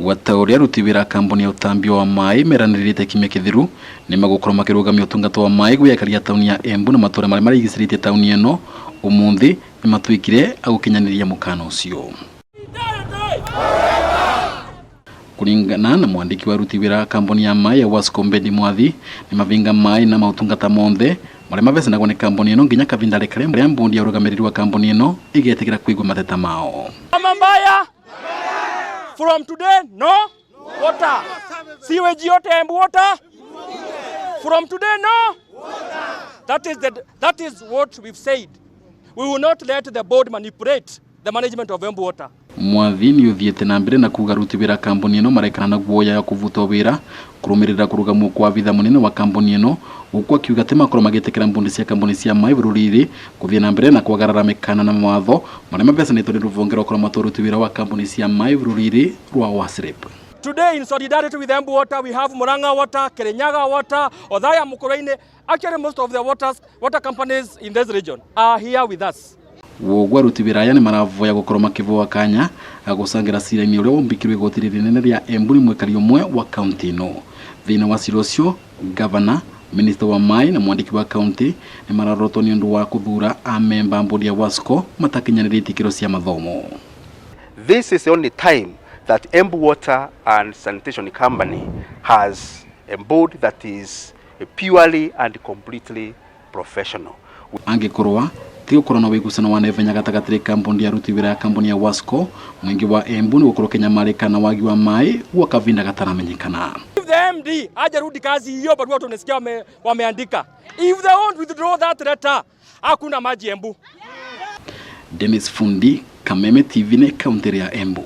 Watauri Aruti wira kampuni ya utambio wa maai meranirite kimya kithiru ni magukorwo makirugamia utungata wa maai guyakaria tauni ya Embu na matura mari marigicirite tauni eno umuthi ni matwikire agukinyaniria mukano ucio. Kulingana na mwandiki wa Aruti wira kampuni ya maai ya EWASCO mwathi ni mavinga maai na mautungata monthe mari mavecenagwo ni kampuni eno nginya kavindare karia mbere mbundi ya urugamiriri wa kampuni eno igetikira kuigwa mateta mao. Mambaya. From today, no water. Sewage yote Embu water. From today, no water. That is what we've said. We will not let the board manipulate the management of Embu water. Mwathi ni uthiete na mbere na kuga Aruti wira kampuni eno marekana na guoya ya kuvutwa wira kurumirira kurugamwo kwa vitha munene wa kampuni eno ukwa kiuga tema korwo magitekera mbundi cia kampuni cia maai bururiri kuthia na mbere na kwagarara mekana na mawatho maria mavecanitwo ni ruvongero korwo Aruti wira wa kampuni cia maai bururiri rwa WASREP. Today, in solidarity with Embu water, we have Muranga water, Kirinyaga water, Othaya Mukuraine. Actually, most of the water companies in this region are here with us. Wogwa Aruti wira aya ni maravoya gukorwo makivua kanya agucangira cira-ini uria wombikirwe igoti rinene ria Embu ni mwekari umwe wa kaunti ino. Thiina wa cira ucio gavana, minister wa maai na mwandiki wa kaunti ni mararotwo ni undu wa kuthura amemba mbodi ya EWASCO matakinyaniritie ikiro cia mathomo. This is the only time that Embu Water and Sanitation Company has a board that is purely and completely professional. Angikorwa tiukorwo na wigucano wa nevenya gatagatire kampuni ya Aruti wira ya kampuni ya EWASCO mwingi wa Embu ni gukorwo kinyamarika na wagi wa maai wa kavinda gataramenyekana. If the MD ajarudi kazi hiyo barua tunasikia wameandika, if they won't withdraw that letter, hakuna maji Embu. Dennis Fundi, Kameme TV, kaunti ya Embu.